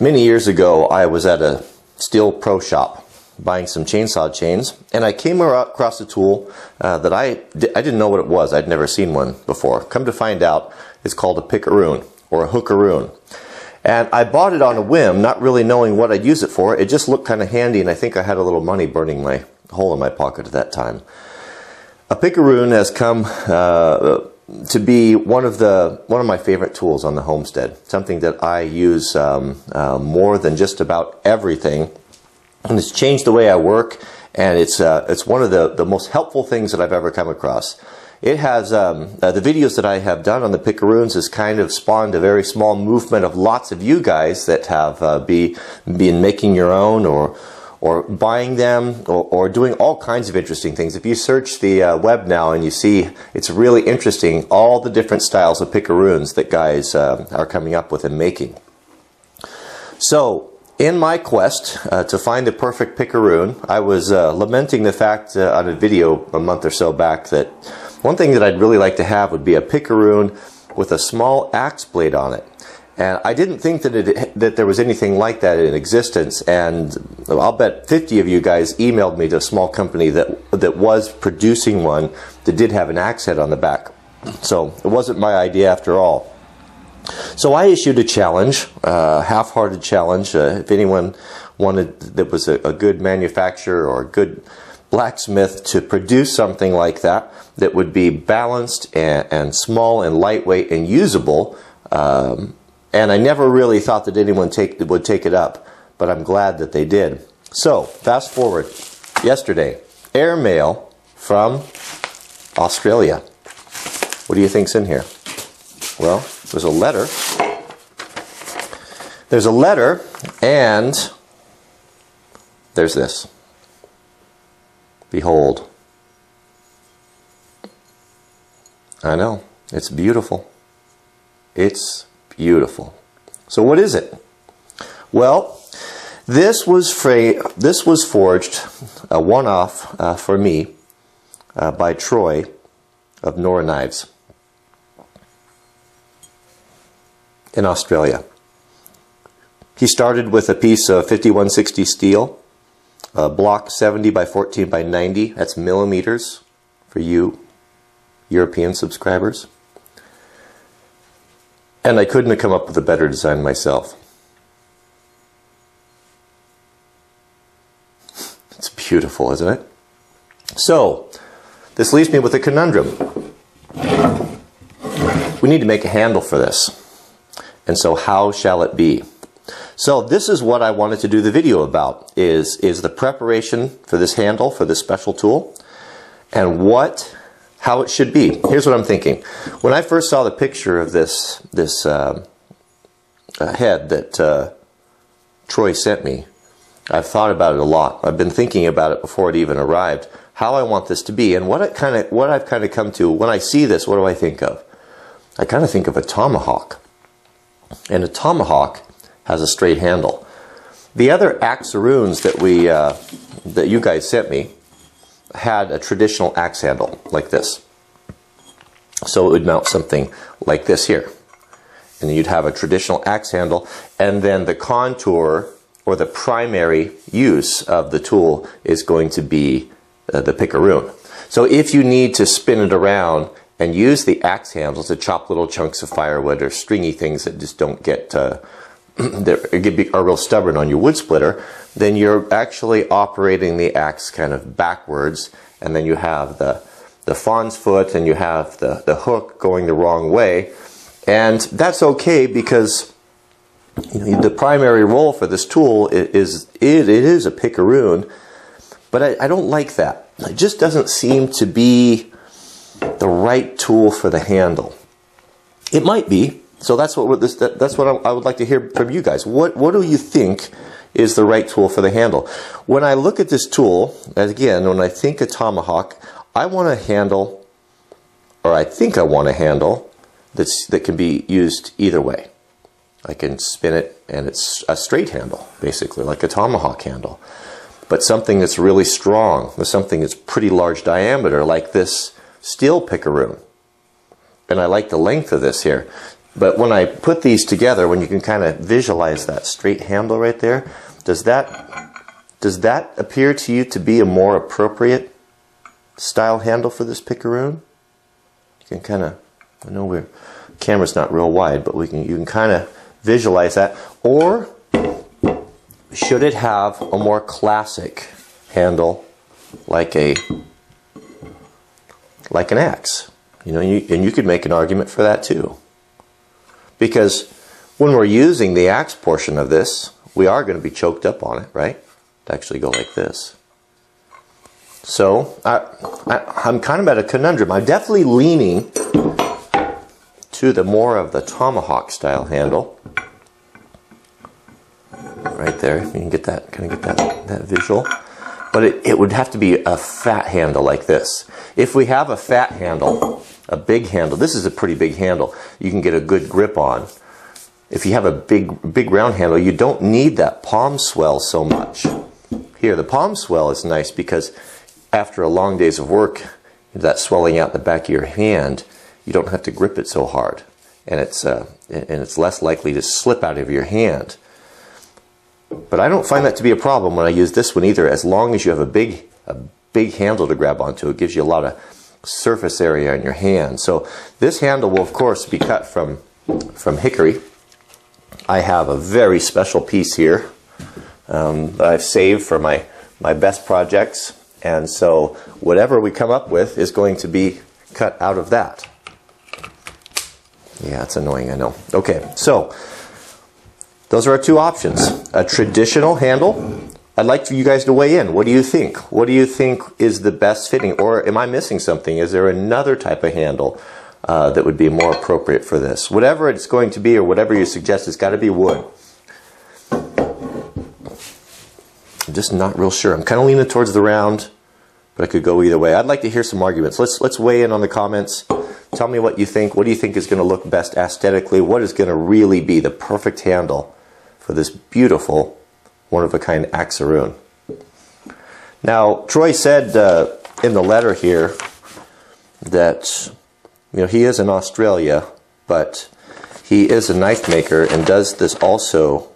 Many years ago, I was at a steel pro shop buying some chainsaw chains, and I came across a tool that I didn't know what it was. I'd never seen one before. Come to find out, it's called a Axearoon or a Hookaroon. And I bought it on a whim, not really knowing what I'd use it for. It just looked kind of handy, and I think I had a little money burning my hole in my pocket at that time. A Axearoon has come to be one of my favorite tools on the homestead. Something that I use more than just about everything, and it's changed the way I work. And it's one of the most helpful things that I've ever come across. It has the videos that I have done on the Axearoons has kind of spawned a very small movement of lots of you guys that have been making your own or buying them or doing all kinds of interesting things. If you search the web now and you see, it's really interesting, all the different styles of Axearoons that guys are coming up with and making. So in my quest to find the perfect Axearoon, I was lamenting the fact on a video a month or so back that one thing that I'd really like to have would be a Axearoon with a small axe blade on it. And I didn't think that there was anything like that in existence, and I'll bet 50 of you guys emailed me to a small company that was producing one that did have an axe head on the back. So it wasn't my idea after all. So I issued a challenge, a half-hearted challenge. If anyone wanted that was a good manufacturer or a good blacksmith to produce something like that that would be balanced and small and lightweight and usable, and I never really thought that anyone would take it up, but I'm glad that they did. So, fast forward, yesterday, airmail from Australia. What do you think's in here? Well, there's a letter. There's a letter, and there's this. Behold. I know, it's beautiful. It's beautiful. So what is it? Well, this was forged, a one-off for me by Troy of Nora Knives in Australia. He started with a piece of 5160 steel, block 70 by 14 by 90. That's millimeters for you European subscribers. And I couldn't have come up with a better design myself. It's beautiful, isn't it? So, this leaves me with a conundrum. We need to make a handle for this. And so how shall it be? So this is what I wanted to do the video about, is the preparation for this handle, for this special tool, and how it should be. Here's what I'm thinking. When I first saw the picture of this head that Troy sent me, I've thought about it a lot. I've been thinking about it before it even arrived, how I want this to be. And what I've kind of come to, when I see this, what do I think of? I kind of think of a tomahawk. And a tomahawk has a straight handle. The other Axearoons that you guys sent me had a traditional axe handle like this. So it would mount something like this here. And you'd have a traditional axe handle, and then the contour or the primary use of the tool is going to be the Axearoon. So if you need to spin it around and use the axe handle to chop little chunks of firewood or stringy things that just don't get that are real stubborn on your wood splitter, then you're actually operating the axe kind of backwards, and then you have the fawn's foot and you have the hook going the wrong way. And that's okay, because the primary role for this tool is a Axearoon, but I don't like that. It just doesn't seem to be the right tool for the handle. It might be. So that's what I would like to hear from you guys. What do you think is the right tool for the handle? When I look at this tool, again, when I think a tomahawk, I want a handle, or I think I want a handle that can be used either way. I can spin it and it's a straight handle, basically, like a tomahawk handle. But something that's really strong, with something that's pretty large diameter, like this steel Axearoon. And I like the length of this here. But when I put these together, when you can kind of visualize that straight handle right there, does that appear to you to be a more appropriate style handle for this picaroon? You can kind of, I know camera's not real wide, but you can kind of visualize that. Or should it have a more classic handle like an axe? You know, and you could make an argument for that too. Because when we're using the axe portion of this, we are going to be choked up on it, right? To actually go like this. So I'm kind of at a conundrum. I'm definitely leaning to the more of the tomahawk style handle. Right there, you can get that, kind of get that visual. But it would have to be a fat handle like this. If we have a fat handle, a big handle, this is a pretty big handle, you can get a good grip on. If you have a big round handle, you don't need that palm swell so much. Here, the palm swell is nice because after a long days of work, that swelling out the back of your hand, you don't have to grip it so hard, and it's less likely to slip out of your hand. But I don't find that to be a problem when I use this one either, as long as you have a big handle to grab onto. It gives you a lot of surface area in your hand. So this handle will of course be cut from hickory. I have a very special piece here that I've saved for my best projects, and so whatever we come up with is going to be cut out of that. Yeah, it's annoying, I know. Okay, so those are our two options. A traditional handle. I'd like for you guys to weigh in. What do you think? What do you think is the best fitting? Or am I missing something? Is there another type of handle that would be more appropriate for this? Whatever it's going to be, or whatever you suggest, it's got to be wood. I'm just not real sure. I'm kind of leaning towards the round, but I could go either way. I'd like to hear some arguments. Let's weigh in on the comments. Tell me what you think. What do you think is going to look best aesthetically? What is going to really be the perfect handle for this beautiful, one-of-a-kind Axearoon? Now, Troy said in the letter here that he is in Australia, but he is a knife maker and does this also.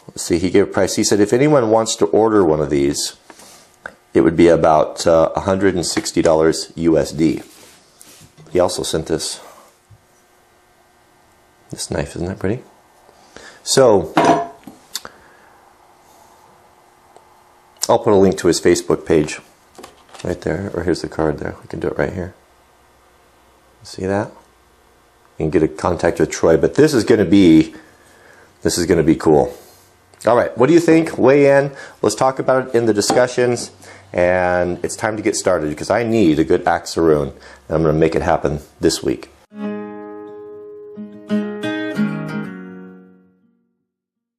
Let's see, he gave a price. He said if anyone wants to order one of these, it would be about $160 USD. He also sent this knife. Isn't that pretty? So I'll put a link to his Facebook page right there, or here's the card there. We can do it right here. See that? You can get a contact with Troy, but this is going to be cool. All right, what do you think? Weigh in. Let's talk about it in the discussions, and it's time to get started because I need a good Axearoon, and I'm going to make it happen this week.